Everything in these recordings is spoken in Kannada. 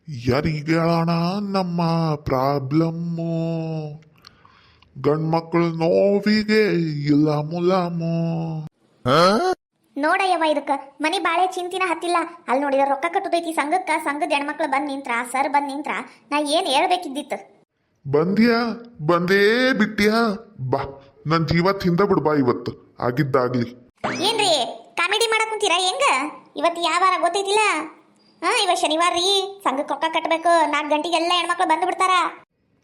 ಯಾರಿಗೆ ಹೇಳೋಣ ನಮ್ಮ ಪ್ರಾಬ್ಲಮ್ಮು? ಗಂಡ್ಮಕ್ಳು ನೋವಿಗೆ ಇಲ್ಲ ಮುಲಾಮು. ನೋಡಯ್ಯವ ಇದಕ್ಕ ಮನಿ ಬಾಳೆ ಚಿಂತಿನ ಹತ್ತಿಲ್ಲ. ಅಲ್ಲಿ ನೋಡಿದ ರೊಕ್ಕ ಕಟ್ಟುದೈತಿ ಸಂಘಕ್ಕ, ಸಂಘದ ಹೆಣ್ಮಕ್ಳು ಬಂದ್ ನಿಂತ್ರ, ಸರ್ ಬಂದ್ ನಿಂತ್ರ, ನಾ ಏನ್ ಹೇಳ್ಬೇಕಿದ್ದಿತ್ತು? ಬಂದ್ಯಾ? ಬಂದೇ ಬಿಟ್ಟಿಯಾ? ಬಾ, ನನ್ ಜೀವ ತಿಂದ ಬಿಡ್ಬಾ ಇವತ್ತು, ಆಗಿದ್ದಾಗ್ಲಿ. ಏನ್ರಿ ಕಾಮಿಡಿ ಮಾಡಕ್ ಕುಂತೀರಾ? ಹೆಂಗ ಇವತ್ತು ಯಾವ ವಾರ ಗೊತ್ತೈತಿಲ್ಲ? ಇವತ್ತು ಶನಿವಾರ ರೀ, ಸಂಘಕ್ಕೆ ರೊಕ್ಕ ಕಟ್ಟಬೇಕು. 4 ಗಂಟೆಗೆಲ್ಲ ಹೆಣ್ಮಕ್ಳು ಬಂದು ಬಿಡ್ತಾರ.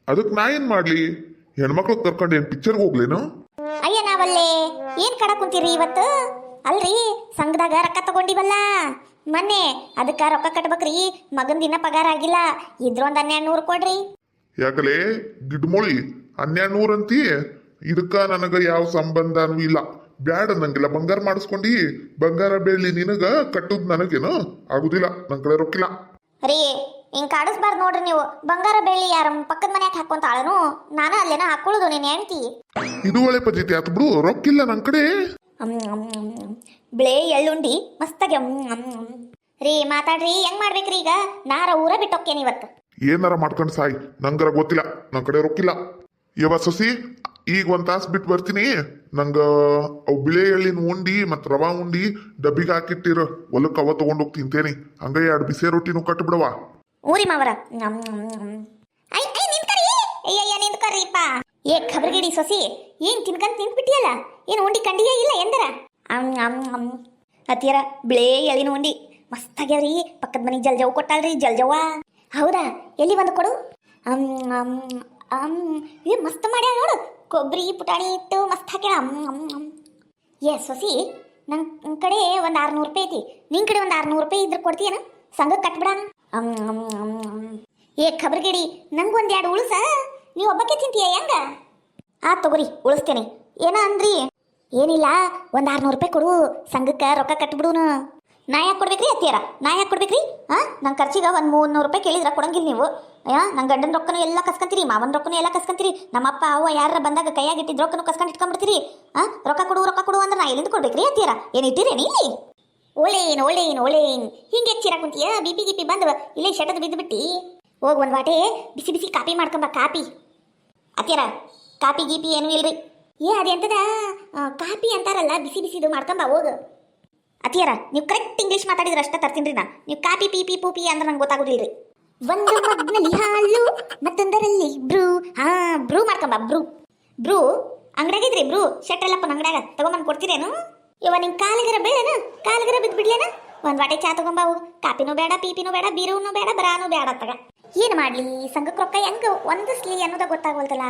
ಅದಕ್ಕೆ ನಾ ಏನ್ ಮಾಡ್ಲಿ? ಹೆಣ್ಮಕ್ಳು ಕರ್ಕೊಂಡು ಏನ್ ಪಿಕ್ಚರ್ಗೆ ಹೋಗ್ಲೇನು? ಅಯ್ಯ ನಾವಲ್ಲೇ ಏನ್ ಕಡಕ್ ಕುಂತೀರಿ ಇವತ್ತು? ಅಲ್ರಿ ಸಂಘದಾಗ ರೊಕ್ಕ ತಗೊಂಡಿವಲ್ಲ ಮೊನ್ನೆ, ಅದಕ್ಕ ರೊಕ್ಕ ಕಟ್ಬೇಕ್ರಿ. ಮಗನ್ ದಿನ ಪಗಾರ ಆಗಿಲ್ಲ, ಇದ್ರ ಒಂದ್ 1200 ಕೊಡ್ರಿ. ಯಾಕಲೇ ಗಿಡ್ಮೊಳಿ 1200 ಅಂತಿ? ಇದಕ್ಕ ನನಗ ಯಾವ ಸಂಬಂಧನೂ ಇಲ್ಲ. ಬ್ಯಾಡ ನಂಗೆಲ್ಲ ಬಂಗಾರ ಮಾಡಿಸ್ಕೊಂಡಿ. ಬಂಗಾರ ಬೆಳ್ಳಿ ನಿನಗ ಕಟ್ಟುದ್ ನನಗೇನು ಆಗುದಿಲ್ಲ. ನನ್ ಕಡೆ ರೊಕ್ಕಿಲ್ಲ ರೀ. ಹಿಂಗ್ ಕಾಡಿಸ್ಬಾರ್ದು ನೋಡ್ರಿ ನೀವು. ಬಂಗಾರ ಬೆಳ್ಳಿ ಯಾರ ಪಕ್ಕದ ಮನ್ಯಾಗ ಹಾಕೊಂತಾಳನು? ನಾನ ಅಲ್ಲೇನ ಹಾಕೊಳ್ಳೋದು ನೀನ್ ಹೆಂಡ್ತಿ? ಇದು ಒಳ್ಳೆ ಪದ್ಧತಿ ಆತ್ ಬಿಡು. ರೊಕ್ಕಿಲ್ಲ ನನ್ ಕಡೆ. ಬಿಳೆ ಎಳ್ಳುಂಡಿ ಮಸ್ತಾಗಿ ರೀ ಮಾತಾಡ್ರಿ. ಹೆಂಗ್ ಮಾಡ್ಬೇಕ್ರಿ ಈಗ? ನಾರ ಊರ ಬಿಟ್ಟೋಕ್ಕೇನಿ ಇವತ್ತು. ಏನಾರ ಮಾಡ್ಕೊಂಡ್ ಸಾಯಿ, ನಂಗರ ಗೊತ್ತಿಲ್ಲ. ನನ್ ಕಡೆ ರೊಕ್ಕಿಲ್ಲ. ಯವ ಸೊಸಿ, ಈಗ 1 ತಾಸು ಬಿಟ್ಟು ಬರ್ತೀನಿ. ನಂಗ ಅವು ಬಿಳೆ ಎಳ್ಳಿನ ಉಂಡಿ ಮತ್ ರವಾ ಉಂಡಿ ಡಬ್ಬಿಗೆ ಹಾಕಿಟ್ಟಿರ, ಹೊಲಕ್ಕೆ ಅವ ತಗೊಂಡೋಗಿ ತಿಂತೇನಿ. ಹಂಗ 2 ಬಿಸಿ ರೊಟ್ಟಿನೂ ಕಟ್ಟು ಬಿಡವ. ಊರಿ ಮಾವರ. ಅಯ್ಯಯ್ಯ ನಿಂತ್ಕರ್ರಿಪ್ಪ. ಏ ಖಬರ್ಗಿಡಿ ಸೊಸಿ, ಏನ್ ತಿನ್ಕಂತ ನಿಂತ್ಬಿಟ್ಟಿಯಲ್ಲ? ಏನ್ ಉಂಡಿ ಕಂಡಿಯೇ ಇಲ್ಲ ಎಂದರ? ಹತ್ತಿರ ಬಿಳೆ ಎಳಿನ ಉಂಡಿ ಮಸ್ತಾಗ್ಯಾವ್ರಿ. ಪಕ್ಕದ ಮನಿ ಜಲ್ಜವ್ ಕೊಟ್ಟಾಳ್ರಿ, ಜಲ್ಜವ್ವ. ಹೌದಾ? ಎಲ್ಲಿ ಬಂದು ಕೊಡು. ಏ ಮಸ್ತ್ ಮಾಡ್ಯಾಳ ನೋಡು. ಕೊಬ್ಬರಿ ಪುಟಾಣಿ ಇಟ್ಟು ಮಸ್ತ್ ಹಾಕ್ಯಾಳ. ಏ ಸೊಸಿ, ನನ್ನ ಕಡೆ ಒಂದು 600 ರೂಪಾಯಿ ಐತಿ. ನಿನ್ ಕಡೆ ಒಂದು 600 ರೂಪಾಯಿ ಇದ್ರೆ ಕೊಡ್ತೀಯನ? ಸಂಘಕ್ಕೆ ಕಟ್ಬಿಡಣ. ಏ ಖಬರ್ಗಿಡಿ, ನಂಗೊಂದು 2 ಉಳುಸ. ನೀವು ಒಬ್ಬಕ್ಕೆ ತಿಂತೀಯ ಹೆಂಗ? ತಗೋರಿ ಉಳಿಸ್ತೇನೆ. ಏನ ಅಂದ್ರಿ? ಏನಿಲ್ಲ, ಒಂದು 600 ರೂಪಾಯಿ ಕೊಡು, ಸಂಘಕ್ಕೆ ರೊಕ್ಕ ಕಟ್ಬಿಡುನು. ನಾ ಯಾಕೆ ಕೊಡ್ಬೇಕ್ರಿ ಅತ್ತಿಯಾರ? ನಾ ಯಾಕೆ ಕೊಡ್ಬೇಕ್ರಿ? ನನ್ನ ಖರ್ಚಿಗೆ ಒಂದು 300 ರೂಪಾಯಿ ಕೇಳಿದ್ರೆ ಕೊಡಂಗಿಲ್ಲ ನೀವು. ನನ್ನ ಗಂಡನ ರೊಕ್ಕನೂ ಎಲ್ಲ ಕಸ್ಕೊಂತೀರಿ, ಮಾವನ ರೊಕ್ಕನೂ ಎಲ್ಲ ಕಸ್ಕೊಂತೀರಿ. ನಮ್ಮಪ್ಪ ಅವ್ವ ಯಾರ ಬಂದಾಗ ಕೈಯಾಗಿಟ್ಟಿದ್ ರೊಕ್ಕನೂ ಕಸ್ಕೊಂಡು ಇಟ್ಕೊಂಡ್ಬಿಡ್ತೀರಿ. ರೊಕ್ಕ ಕೊಡು ಅಂದ್ರೆ ನಾ ಎಲ್ಲಿಂದ ಕೊಡ್ಬೇಕ್ರಿ ಅತ್ತಿಯಾರ? ಏನು ಇಟ್ಟಿರೇನಿ ಇಲ್ಲಿ? ಒಳ್ಳೇನ್ ಹಿಂಗೆ ಚಿರ ಕುಂತೀಯ? ಬಿಪಿ ಗಿಪಿ ಬಂದವ ಇಲ್ಲೇ ಶಟದ್ ಬಿದ್ದು ಬಿಟ್ಟಿ. ಹೋಗಿ ಒಂದು ವಾಟೆ ಬಿಸಿ ಬಿಸಿ ಕಾಪಿ ಮಾಡ್ಕೊಂಬ. ಕಾಪಿ ಅತ್ತಿಯಾರ, ಕಾಪಿ ಗೀಪಿ ಏನೂ ಇಲ್ರಿ. ಅದೆಂತದ ಕಾಪಿ ಅಂತಾರಲ್ಲ, ಬಿಸಿ ಬಿಸಿದು ಮಾಡ್ಕೊಂಬ ಹೋಗು. ಅತ್ತಿಯಾರ, ನೀವು ಕರೆಕ್ಟ್ ಇಂಗ್ಲೀಷ್ ಮಾತಾಡಿದ್ರೆ ಅಷ್ಟ ತರ್ತೀನಿ ನಾ. ನೀವು ಕಾಪಿ ಪೀಪಿ ಪೂಪಿ ಅಂದ್ರೆ ನಂಗೆ ಗೊತ್ತಾಗೋದಿಲ್ರಿ. ಒಂದು ಮಗ್ನಲ್ಲಿ ಹಾಲು ಮತ್ತೊಂದರಲ್ಲಿ ಬ್ರೂ. ಬ್ರೂ ಮಾಡ್ಕೊಂಬ. ಬ್ರೂ ಅಂಗಡಿಯಾಗಿದ್ರಿ? ಬ್ರೂ ಶೆಟ್ರಲ್ಲಪ್ಪನ ಅಂಗಡಿಯಾಗ ತಗೊಂಬಂದು ಕೊಡ್ತೀರೇನು? ಇವ ನಿಂಗೆ ಕಾಲಿಗರ ಬೇಡೇನು? ಕಾಲಿಗರ ಬಿದ್ದು ಬಿಡ್ಲೇನ? ಒಂದು ವಾಟೆ ಚಾ ತಗೊಂಬ ಹೋಗು. ಕಾಪಿನೂ ಬೇಡ, ಪೀಪಿನೂ ಬೇಡ, ಬೀರೂನು ಬೇಡ, ಬರಾನು ಬೇಡ. ತಗ ಏನು ಮಾಡ್ಲಿ? ಸಂಘಕ್ಕೆ ರೊಕ್ಕ ಹೆಂಗ ಒಂದಿಸ್ಲಿ ಅನ್ನೋದ ಗೊತ್ತಾಗೋಲ್ದಲ್ಲ.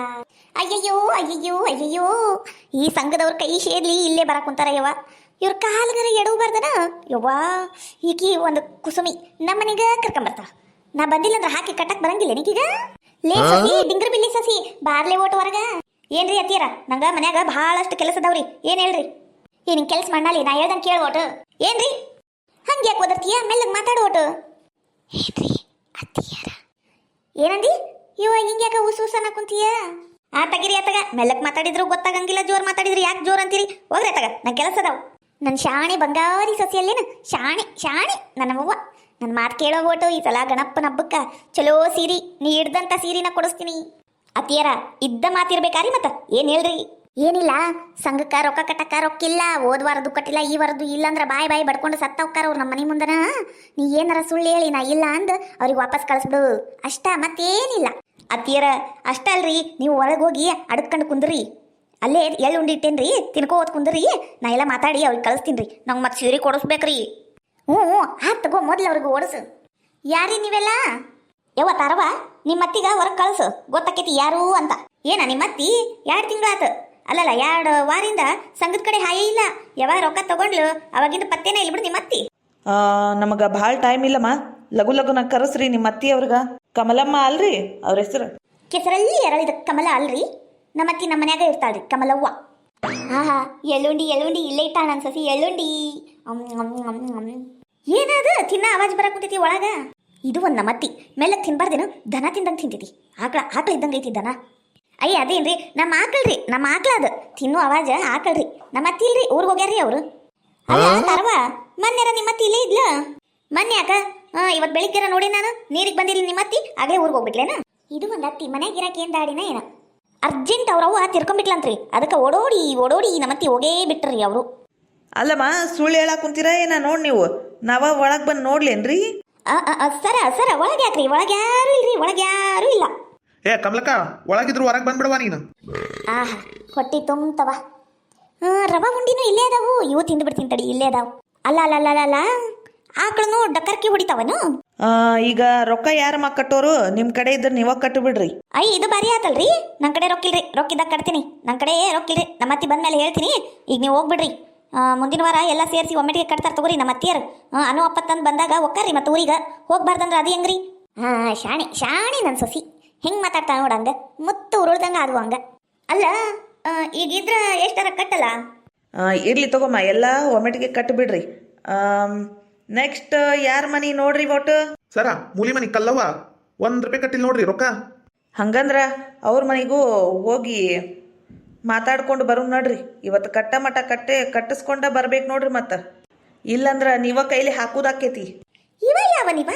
ಅಯ್ಯಯ್ಯೋ, ಈ ಸಂಘದವ್ರ ಕೈ ಸೇರ್ಲಿ ಇಲ್ಲೇ ಬರಕ್ ಕುಂತಾರ. ಇವ್ರ ಕಾಲ್ಗರ ಎಡವಬಾರ್ದನ? ಯವ್ವಾ, ಈಕಿ ಒಂದು ಕುಸುಮಿ ನಮ್ಮನಿಗ ಕರ್ಕೊಂಬರ್ತಾಳ. ನಾ ಬಂದಿಲ್ಲ ಅಂದ್ರೆ ಹಾಕಿ ಕಟ್ಟಕ್ ಬರಂಗಿಲ್ಲ ನೀಕೀಗ. ಲೇ ಸಸಿ, ಡಿಂಗ್ರ ಬಿಲ್ಲಿ ಸಸಿ, ಬಾರ್ಲೆ ಓಟ್ ಹೊರಗ. ಏನ್ರಿ ಅತ್ತಿಯರ, ನಂಗ ಮನ್ಯಾಗ ಬಹಳಷ್ಟು ಕೆಲಸ ಅದಾವ್ರಿ. ಏನ್ ಹೇಳ್ರಿ? ನಿಂಗೆ ಕೆಲಸ ಮಾಡಲಿ, ನಾ ಹೇಳ್ದಂಗೆ ಕೇಳ ಓಟು. ಏನ್ರಿ ಹಂಗೆ ಯಾಕೆ ಓದರ್ತೀಯ? ಮೆಲ್ಲಗೆ ಮಾತಾಡೋ ಓಟು. ಏನ್ರಿ ಅತ್ತಿಯರ? ಏನಂದಿ? ಹಿಂಗೆ ಯಾಕೆ ಉಸನ ಕುಂತೀಯ? ತಗಿರಿ ಅತ್ತಗ. ಮೆಲ್ಲಕ್ ಮಾತಾಡಿದ್ರು ಗೊತ್ತಾಗಂಗಿಲ್ಲ, ಜೋರ್ ಮಾತಾಡಿದ್ರಿ ಯಾಕೆ ಜೋರ್ ಅಂತೀರಿ? ಹೋಗ್ರಿ ಅತ್ತಗ, ನನ್ ಕೆಲಸ ಅದಾವ. ನನ್ನ ಶಾಣೆ ಬಂಗಾರಿ ಸೊಸೆಯಲ್ಲೇನು? ಶಾಣೆ ನನ್ನವ್ವ. ನನ್ನ ಮಾತು ಕೇಳೋ ಓಟು. ಈ ಸಲ ಗಣಪನ ಹಬ್ಬಕ್ಕ ಚಲೋ ಸೀರಿ, ನೀ ಹಿಡ್ದಂತ ಸೀರಿನ ಕೊಡಿಸ್ತೀನಿ. ಅತ್ತಿಯರ, ಇದ್ದ ಮಾತಿರ್ಬೇಕಾರಿ ಮತ್ತ. ಏನ್ ಹೇಳ್ರಿ? ಏನಿಲ್ಲ, ಸಂಘಕ್ಕ ರೊಕ್ಕ ಕಟ್ಟಕ್ಕ ರೊಕ್ಕಿಲ್ಲ. ಹೋದ ವಾರದ್ದು ಕಟ್ಟಿಲ್ಲ, ಈ ವಾರದ್ದು ಇಲ್ಲ ಅಂದ್ರೆ ಬಾಯಿ ಬಡ್ಕೊಂಡು ಸತ್ತ ಹೋಗ್ತಾರ ಅವ್ರು ನಮ್ಮ ಮನೆ ಮುಂದನ. ನೀ ಏನಾರ ಸುಳ್ಳು ಹೇಳಿ ನಾ ಇಲ್ಲ ಅಂದ್ ಅವ್ರಿಗೆ ವಾಪಸ್ ಕಳಿಸ್ಬಿಡು ಅಷ್ಟ, ಮತ್ತೇನಿಲ್ಲ. ಅತ್ತಿಯರ, ಅಷ್ಟ ಅಲ್ರಿ, ನೀವು ಒಳಗೆ ಹೋಗಿ ಅಡ್ಕೊಂಡು ಕುಂದ್ರಿ. ಅಲ್ಲೇ ಎಳ್ಳು ಉಂಡಿ ಇಟ್ಟೇನ್ರಿ, ತಿನ್ಕೋದ್ ಕುಂದ್ರಿ. ನಾ ಎಲ್ಲ ಮಾತಾಡಿ ಅವ್ರಿಗೆ ಕಳಿಸ್ತೀನಿ. ನಂಗೆ ಮತ್ತೆ ಸೀರೆ ಕೊಡಿಸ್ಬೇಕ್ರಿ. ತಗೋ, ಮೊದ್ಲು ಅವ್ರಿಗೆ ಓಡಿಸು. ಯಾರೀ ನೀವೆಲ್ಲ? ತಾರವ, ನಿಮ್ಮ ಅತ್ತಿಗ ಹೊರಗೆ ಕಳಿಸು, ಗೊತ್ತಾಕೈತಿ ಯಾರು ಅಂತ. ಏನ ನಿಮ್ಮ ಅತ್ತಿ 2 ತಿಂಗಳಾತು? ಅಲ್ಲಲ್ಲ, 2 ವಾರಿಂದ ಸಂಘದ ಕಡೆ ಹಾಯೇ ಇಲ್ಲ. ಯಾವಾಗ ರೊಕ್ಕ ತಗೊಂಡ್ಲು ಅವಾಗಿಂದ ಪತ್ತೇನ ಇಲ್ಲ ಬಿಡು ನಿಮ್ಮ ಅತ್ತಿ. ನಮಗೆ ಭಾಳ ಟೈಮ್ ಇಲ್ಲಮ್ಮ, ಲಘು ಕರೆಸ್ರಿ ನಿಮ್ಮ ಅತ್ತಿ ಅವ್ರಿಗೆ. ಕಮಲಮ್ಮ ಅಲ್ರಿ ಅವ್ರ ಹೆಸರು? ಕೆಸರಲ್ಲಿ ಎರಳಿದ ಕಮಲ ಅಲ್ರಿ. ನಮ್ಮ ಅತ್ತಿ ನಮ್ಮ ಮನ್ಯಾಗ ಇರ್ತಾಳ್ರಿ, ಕಮಲವ್ವ. ಎಳ್ಳುಂಡಿ ಇಲ್ಲೇ ಇಟ್ಟಾಳ ನನ್ನ ಸಸಿ. ಎಳ್ಳುಂಡಿ ಏನದು ತಿನ್ನ ಆವಾಜ್ ಬರಕ್ ಕುಂತೈತಿ ಒಳಗ? ಇದು ಒಂದು ನಮ್ಮ ಅತ್ತಿ. ಮೆಲ್ಲಕ್ ತಿನ್ಬಾರ್ದೇನು? ದನ ತಿಂದಂಗೆ ತಿಂತೈತಿ. ಆಕಳ ಇದ್ದಂಗೆ ಐತಿ ದನ. ಅದೇನ್ರಿ ನಮ್ಮ ಆಕಳ ಅದು ತಿನ್ನು ಆವಾಜ ಆಕಳ್ರಿ. ನಮ್ಮ ಅತ್ತಿ ಇಲ್ರಿ, ಊರಿಗೆ ಹೋಗ್ಯಾರ್ರಿ ಅವರು. ತರವ ಮೊನ್ನೆರ ನಿಮ್ಮ ಅತ್ತಿ ಇಲ್ಲೇ ಇದ್ಲ? ಮೊನ್ನೆ ಯಾಕ ಇವತ್ತು ಬೆಳಿಗ್ಗೆ ನೋಡಿ ನಾನು ನೀರಿಗೆ ಬಂದಿಲ್ಲ ನಿಮ್ಮ ಅತ್ತಿ ಆಗಲೇ ಊರಿಗೆ ಹೋಗ್ಬಿಟ್ಲೇನ ಇದು ಒಂದು ಅತ್ತಿ ಮನೆಗೆ ಇರಕ್ಕೆ ಏನು ದಾಡಿನ ಏನ ಅರ್ಜೆಂಟ್ ಅವ್ರವ್ವ ತಿರ್ಕೊಂಡ್ಬಿಟ್ಲಂತ್ರಿ ಅದಕ್ಕೆ ಓಡೋಡಿ ನಮ್ಮತ್ತಿ ಹೋಗೇ ಬಿಟ್ರಿ ಅವರು ಅಲ್ಲಮ್ಮ ಸುಳ್ಳು ಹೇಳಕ್ ಕುಂತೀರಾ ಏನ ನೋಡಿ ನೀವು ನಾವ ಒಳಗೆ ಬಂದು ನೋಡ್ಲೇನ್ರಿ? ಸರ ಒಳಗೆ ಯಾಕ್ರಿ ಒಳಗೆ ಯಾರು ಇಲ್ರಿ ಒಳಗೆ ಯಾರು ಇಲ್ಲ. ಏ ಕಮಲಕ್ಕ ಒಳಗಿದ್ರು ಹೊರಗೆ ಬಂದ್ಬಿಡವಾ ನೀನು. ಆಹಾ ಹೊಟ್ಟಿ ತುಂಬತವ. ರವಾ ಉಂಡಿನೂ ಇಲ್ಲೇ ಅದಾವು ಇವು ತಿಂದು ಬಿಡ್ತೀನಿ ತಡಿ ಇಲ್ಲೇ ಅದಾವು. ಅಲ್ಲ ಆಕಳನು ಡಕ್ಕರ್ಕಿ ಹೊಡಿತಾವನು. ಈಗ ರೊಕ್ಕ ಯಾರಮ್ಮ ಕಟ್ಟೋರು? ನಿಮ್ಮ ಕಡೆ ಇದ್ರೆ ನೀವ ಕಟ್ಟು ಬಿಡ್ರಿ. ಇದು ಬಾರಿ ಆತಲ್ರಿ. ನನ್ನ ಕಡೆ ರೊಕ್ಕಿಲ್ರಿ, ರೊಕ್ಕಿದ್ದಾಗ ಕಟ್ತೀನಿ. ನನ್ನ ಕಡೆ ರೊಕ್ಕಿಲ್ರಿ, ನಮ್ಮ ಅತ್ತಿ ಬಂದ್ಮೇಲೆ ಹೇಳ್ತೀನಿ. ಈಗ ನೀವು ಹೋಗ್ಬಿಡ್ರಿ. ಮುಂದಿನ ವಾರ ಎಲ್ಲ ಸೇರಿಸಿ ಒಮ್ಮೆಟಿಗೆ ಕಟ್ತಾರೆ ತಗೋರಿ ನಮ್ಮ ಅತ್ತಿಯರು. ಅನು ಅಪ್ಪತ್ತಂದು ಬಂದಾಗ ಒಕ್ಕಾರಿ ಮತ್ತೆ ಊರಿಗೆ ಹೋಗ್ಬಾರ್ದಂದ್ರೆ ಅದು ಹೆಂಗ್ರಿ? ಶಾಣಿ ನನ್ನ ಸೊಸಿ ಹೆಂಗೆ ಮಾತಾಡ್ತಾ ನೋಡಂಗ ಮುತ್ತು ಉರುಳ್ದಂಗೆ ಆದ್ವು ಹಂಗ. ಅಲ್ಲ ಈಗಿದ್ರ ಎಷ್ಟರ ಕಟ್ಟಲ್ಲ? ಇರ್ಲಿ ತಗೋಮ್ಮ, ಎಲ್ಲ ಒಮ್ಮೆಟಿಗೆ ಕಟ್ಟು ಬಿಡ್ರಿ. ನೆಕ್ಸ್ಟ್ ಯಾರ ಮನಿ ನೋಡ್ರಿ ಒಟ್ಟು? ಸರ ಮೂಲಿ ಮನಿ ಕಲ್ಲವ್ವ ₹1 ಕಟ್ಟಿಲ್ ನೋಡ್ರಿ ರೊಕ್ಕ. ಹಂಗಂದ್ರ ಅವ್ರ ಮನೆಗೂ ಹೋಗಿ ಮಾತಾಡ್ಕೊಂಡು ಬರೋ ನೋಡ್ರಿ. ಇವತ್ತು ಕಟ್ಟ ಮಟ ಕಟ್ಟಿಸ್ಕೊಂಡ ಬರ್ಬೇಕು ನೋಡ್ರಿ. ಮತ್ತೆ ಇಲ್ಲಂದ್ರ ನೀವ ಕೈಲಿ ಹಾಕುದಾಕೇತಿ. ನೀವ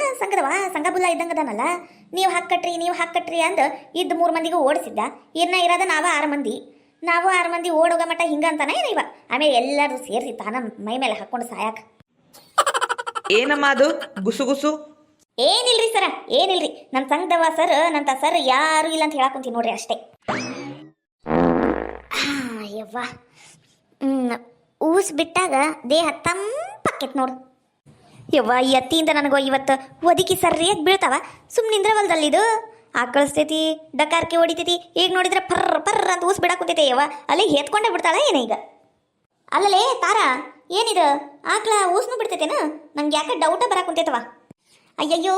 ಸಂಘಬುಲ್ಲ ಇದ್ದಂಗದನಲ್ಲ. ನೀವು ಹಾಕಟ್ರಿ ಅಂದ ಇದ್ದ 3 ಮಂದಿಗೂ ಓಡಿಸಿದ್ದ. ಇರೋದ ನಾವ 6 ಮಂದಿ. ನಾವು 6 ಮಂದಿ ಓಡೋಗ ಮಟ್ಟ ಹಿಂಗ ಅಂತಾನ ಏನ ಇವ. ಆಮೇಲೆ ಎಲ್ಲರೂ ಸೇರಿಸಿ ತಾನ ಮೈ ಮೇಲೆ ಹಾಕೊಂಡು ಸಾಯಾಕ. ಏನಮ್ಮ ಅದು ಗುಸು? ಏನಿಲ್ರಿ ಸರ, ಏನಿಲ್ರಿ. ನನ್ನ ಸಂಘದವ ಸರ್ ಯಾರು ಇಲ್ಲ ಅಂತ ಹೇಳಾಕೊಂತೀನಿ ನೋಡ್ರಿ ಅಷ್ಟೇ. ಯವ್ವ ಊಸ್ ಬಿಟ್ಟಾಗ ದೇಹ ತಂಪಕ್ಕೆತ್ ನೋಡು. ಯವ್ವ ಈ ಅತ್ತಿಯಿಂದ ನನಗೋ ಇವತ್ತು ಒದಕಿ ಸರಿಯಾಗಿ ಬೀಳ್ತಾವ. ಸುಮ್ಮನಿಂದ್ರವಲ್ದಲ್ಲಿದು ಆಕಳಿಸ್ತೈತಿ, ಡಕಾರ್ಕೆ ಹೊಡಿತೈತಿ. ಈಗ ನೋಡಿದ್ರೆ ಪರ್ರ ಅಂತ ಊಸ್ ಬಿಡಾಕುಂತೈತೆ. ಯವ್ವ ಅಲ್ಲಿ ಹೇತ್ಕೊಂಡೇ ಬಿಡ್ತಾಳ ಏನ ಈಗ? ಅಲ್ಲಲೇ ತಾರಾ, ಏನಿದು ಆಕಳ ಊಸ್ನು ಬಿಡ್ತೈತೇನ? ನಂಗೆ ಯಾಕೆ ಡೌಟ ಬರಾಕುಂತೈತವ. ಅಯ್ಯಯ್ಯೋ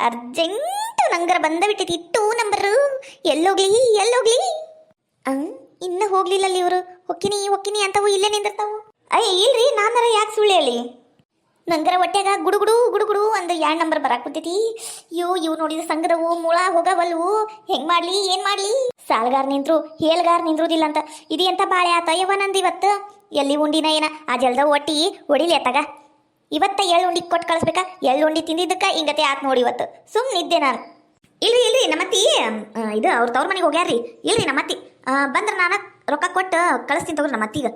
ಅರ್ಜೆಂಟ್ ನಂಗರ ಬಂದ ಬಿಟ್ಟೈತಿ. 2 ನಂಬರು ಎಲ್ಲೋಗ್ಲಿ ಇನ್ನು ಹೋಗ್ಲಿಲ್ಲ ಅಲ್ಲಿ ಇವರು. ಹೊಕ್ಕಿನಿ ಅಂತವು ಇಲ್ಲೇ ನಿಂದಿರ್ತಾವು. ಇಲ್ರಿ ನಾನರ ಯಾಕೆ ಸುಳ್ಳು ಹೇಳಿ? ನಂಗರ ಹೊಟ್ಟೆಗ ಗುಡುಗುಡು ಒಂದು 2 ನಂಬರ್ ಬರಾಕುಂತೈತಿ. ಇವು ನೋಡಿದ ಸಂಘದವು ಮೂಳ ಹೋಗವಲ್ವು. ಹೆಂಗ್ ಮಾಡ್ಲಿ ಏನ್ ಮಾಡ್ಲಿ? ಸಾಲ್ಗಾರ್ ನಿಂತ್ರು ಹೇಲ್ಗಾರ್ ನಿಂದ್ರುದಿಲ್ಲ ಅಂತ ಇದು ಎಂತ ಬಾಳೆ ಆತ ಯವ್ವ ನಂದು ಇವತ್ತು. ಎಲ್ಲಿ ಉಂಡಿನ ಏನ ಆ ಜಲ್ದ ಒಟ್ಟಿ ಹೊಡಿಲಿ ಅತ್ತಾಗ. ಇವತ್ತ ಉಂಡಿ ಕೊಟ್ಟು ಕಳಿಸ್ಬೇಕಾ? ಉಂಡಿ ತಿಂದಿದ್ದಕ್ಕ ಹಿಂಗತೆ ಆತ್ ನೋಡಿ ಇವತ್ತು. ಸುಮ್ಮನಿದ್ದೆ ನಾನು. ಇಲ್ರಿ ನಮ್ಮತ್ತಿ ಇದು ಅವ್ರ ತವ್ರ ಮನೆಗೆ ಹೋಗ್ಯಾರ್ರಿ. ಇಲ್ರಿ ನಮ್ಮತ್ತಿ ಬಂದ್ರೆ ನಾನು ರೊಕ್ಕ ಕೊಟ್ಟು ಕಳಿಸ್ತೀನಿ ತಗೋರಿ ನಮ್ಮತ್ತಿಗ.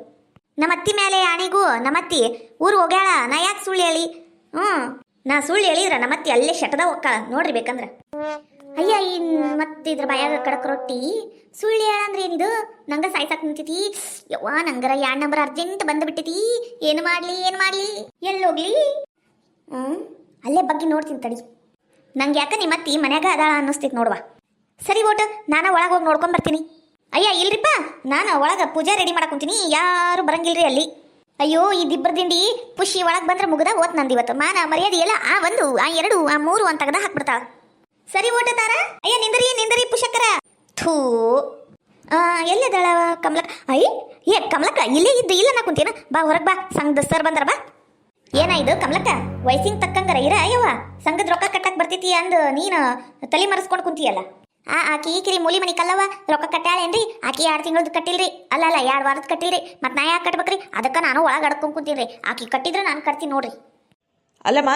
ನಮ್ಮತ್ತಿ ಮೇಲೆ ಆಣೆಗೂ ನಮ್ಮತ್ತಿ ಊರು ಹೋಗ್ಯಾಳ. ನಾ ಯಾಕೆ ಸುಳ್ಳು ಹೇಳಿ? ನಾ ಸುಳ್ಳು ಹೇಳಿದ್ರ ನಮ್ಮತ್ತಿ ಅಲ್ಲೇ ಶಟದ ಹೋಗ್ಕಾಳ ನೋಡ್ರಿ ಬೇಕಂದ್ರ. ಅಯ್ಯ ಮತ್ತೆ ಇದ್ರ ಬಾಯಾಗ ಕಡಕ್ ರೊಟ್ಟಿ ಸುಳ್ಳು ಹೇಳಂದ್ರೆ ಏನಿದು? ನಂಗ ಸಾಯ್ಸಾಕ್ ನಿಂತೈತಿ ಯವ್ವ. ನಂಗರ 2 ನಂಬರ್ ಅರ್ಜೆಂಟ್ ಬಂದ್ಬಿಟ್ಟೈತಿ. ಏನು ಮಾಡ್ಲಿ ಎಲ್ಲೋಗ್ಲಿ? ಅಲ್ಲೇ ಬಗ್ಗೆ ನೋಡ್ತೀನಿ ತಡಿ. ನಂಗೆ ಯಾಕೆ ನಿಮ್ಮತ್ತಿ ಮನ್ಯಾಗ ಅದಾಳ ಅನ್ನಿಸ್ತೈತಿ ನೋಡುವ. ಸರಿ ಓಟು ನಾನು ಒಳಗೆ ಹೋಗಿ ನೋಡ್ಕೊಂಡ್ ಬರ್ತೀನಿ. ಅಯ್ಯ ಇಲ್ರಿಪ್ಪ, ನಾನು ಒಳಗೆ ಪೂಜೆ ರೆಡಿ ಮಾಡಕೊಂತೀನಿ. ಯಾರು ಬರಂಗಿಲ್ರಿ ಅಲ್ಲಿ. ಅಯ್ಯೋ ಈ ದಿಬ್ಬರ ದಿಂಡಿ ಪುಷಿ ಒಳಗೆ ಬಂದ್ರೆ ಮುಗ್ದ ಓತ್ ನಂದು ಇವತ್ತು. ಮಾನ ಮರ್ಯಾದೆ ಎಲ್ಲ ಆ 1 ಆ 2 ಆ 3 ಅಂತ ತೆಗ್ದ ಹಾಕ್ಬಿಡ್ತಾಳ. ಸರಿ ಓಟ ತಾರ. ಅಯ್ಯ ನಿಂದ್ರಿ ಪುಷಕರ. ಥೂ ಎಲ್ಲದಳ ಕಮಲಕ್ಕ? ಕಮಲಕ್ಕ ಇಲ್ಲೇ ಇಲ್ಲ ನಾ ಕುಂತೀನ. ಬಾ ಹೊರಗೆ ಬಾ, ಸಂಘದ ಸರ್ ಬಂದ್ರ ಬಾ. ಏನಾಯ್ತು ಕಮಲಕ್ಕ? ವಯಸ್ಸಿಗೆ ತಕ್ಕಂಗರ ಯವ್ವ. ಸಂಘದ ರೊಕ್ಕ ಕಟ್ಟಕ್ ಬರ್ತೈತಿ ಅಂದು ನೀನು ತಲೆ ಮರೆಸ್ಕೊಂಡು ಕುಂತೀಯಲ್ಲ. ಆಕಿ ಕಿರಿ ಮೂಲಿ ಮನಿ ಕಲ್ಲವ ರೊಕ್ಕ ಕಟ್ಟಾಳೇನ್ರಿ? ಆಕಿ 2 ತಿಂಗಳದ್ದು ಕಟ್ಟಿಲ್ರಿ. ಅಲ್ಲ 2 ವಾರದ ಕಟ್ಟಿಲ್ರಿ. ಮತ್ತೆ ನಾ ಯಾಕೆ ಕಟ್ಬೇಕ್ರಿ? ಅದಕ್ಕೆ ನಾನು ಒಳಗೆ ಅಡ್ಕೊಂಡ್ ಕುಂತೀನಿ. ಆಕಿ ಕಟ್ಟಿದ್ರೆ ನಾನು ಕಟ್ತೀನಿ ನೋಡ್ರಿ. ಅಲ್ಲಮ್ಮ,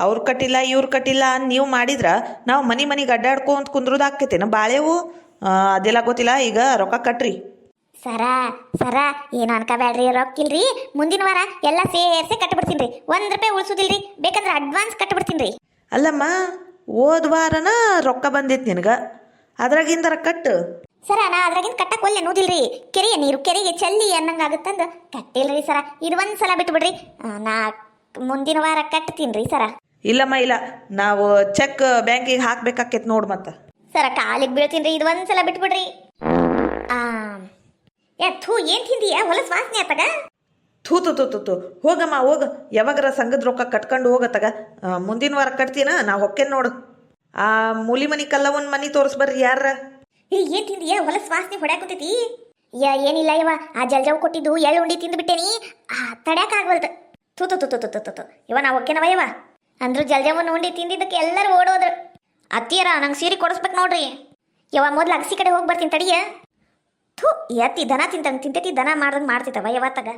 ಅವ್ರು ಕಟ್ಟಿಲ್ಲ ಇವ್ರು ಕಟ್ಟಿಲ್ಲ ನೀವು ಮಾಡಿದ್ರ ನಾವು ಮನಿಗೆ ಅಡ್ಡಾಡ್ಕೊಂತ ಕುಂದ್ರದಾಕೈತೇನ ಬಾಳೆವು? ಅದೆಲ್ಲ ಗೊತ್ತಿಲ್ಲ. ಈಗ ರೊಕ್ಕ ಕಟ್ರಿ. ಸರ ಏನು ಅನ್ಕೋಬೇಡ್ರಿ. ರೊಕ್ಕಿಲ್ರಿ. ಮುಂದಿನ ವಾರ ಎಲ್ಲ ಸೇರ್ಸೆ ಕಟ್ಬಿಡ್ತೀನಿ. ₹1 ಉಳಿಸೋದಿಲ್ರಿ. ಬೇಕಂದ್ರೆ ಅಡ್ವಾನ್ಸ್ ಕಟ್ಬಿಡ್ತೀನಿ. ಅಲ್ಲಮ್ಮ, ಹೋದ ವಾರನ ರೊಕ್ಕ ಬಂದಿತ್ತು ನಿನಗ, ಅದ್ರಾಗಿಂದರ ಕಟ್ಟು. ಸರ ನಾ ಅದ್ರಾಗಿಂದ ಕಟ್ಟಕ್ಕೆ ಒಲ್ಲೆ ಅನ್ನೋದಿಲ್ರಿ. ಕೆರೆಯ ನೀರು ಕೆರೆಗೆ ಚೆಲ್ಲಿ ಅನ್ನಂಗಾಗುತ್ತಂದು ಕಟ್ಟಿಲ್ರಿ ಸರ. ಇದು ಒಂದ್ಸಲ ಬಿಟ್ಬಿಡ್ರಿ. ನಾ ಮುಂದಿನ ವಾರ ಕಟ್ತೀನಿ ಸರ. ಇಲ್ಲಮ್ಮ ಇಲ್ಲ, ನಾವು ಚೆಕ್ ಬ್ಯಾಂಕಿಗೆ ಹಾಕ್ಬೇಕಾಕೈತಿ ನೋಡ್. ಮತ್ತ ಸರ ಕಾಲಿಗೆ ಬೀಳ್ತೀನಿ. ಇದು ಒಂದ್ಸಲ ಬಿಟ್ಬಿಡ್ರಿ. ಏನ್ ತಿಂದೀಯ? ಹೊಲಸ್ ವಾಸನೆ ಆತಗ. ಥೂ ಹೋಗಮ್ಮ ಹೋಗ. ಯಾವಾಗರ ಸಂಘದ ರೊಕ್ಕ ಕಟ್ಕೊಂಡು ಹೋಗತ್ತಾಗ. ಮುಂದಿನ ವಾರ ಕಟ್ತೀನ ನಾ ಹೊಕ್ಕೇನ್ ನೋಡು. ಆ ಮೂಲಿ ಮನಿ ಕಲ್ಲವನ್ ಮನಿ ತೋರಿಸ್ಬರ್ರಿ ಯಾರ. ಏನ್ ತಿಂದೀಯ? ಹೊಲಸ್ ವಾಸನೆ ಹೊಡ್ಯಾಕುತ್ತೈತಿ. ಏನಿಲ್ಲ ಯವ್ವ, ಆ ಜಲ್ಜಾವ್ ಕೊಟ್ಟಿದ್ದು ಉಂಡಿ ತಿಂದು ಬಿಟ್ಟೇನಿ. ತಡ್ಯಾಕ ಆಗ್ವಲ್ತು. ಥೂ ಇವ ನಾ ಹೊಕ್ಕೇನವ ಯವ್ವ. ಅಂದ್ರು ಜಲ್ಜಾವನ್ ಉಂಡಿ ತಿಂದಿದ್ದಕ್ಕೆ ಎಲ್ಲರೂ ಓಡೋದ್ರು. ಅತ್ತಿಯರ ನಂಗೆ ಸೀರೆ ಕೊಡಿಸ್ಬೇಕು ನೋಡ್ರಿ. ಯವ್ವ ಮೊದ್ಲು ಅಗಸಿ ಕಡೆ ಹೋಗಿ ಬರ್ತೀನಿ ತಡಿಯ. ಥೂ ಎತ್ತಿ ದನ ತಿಂತೈತಿ. ದನ ಮಾಡ್ದಂಗೆ ಮಾಡ್ತಿತ್ತವ ಯಾವತ್ತಾಗ.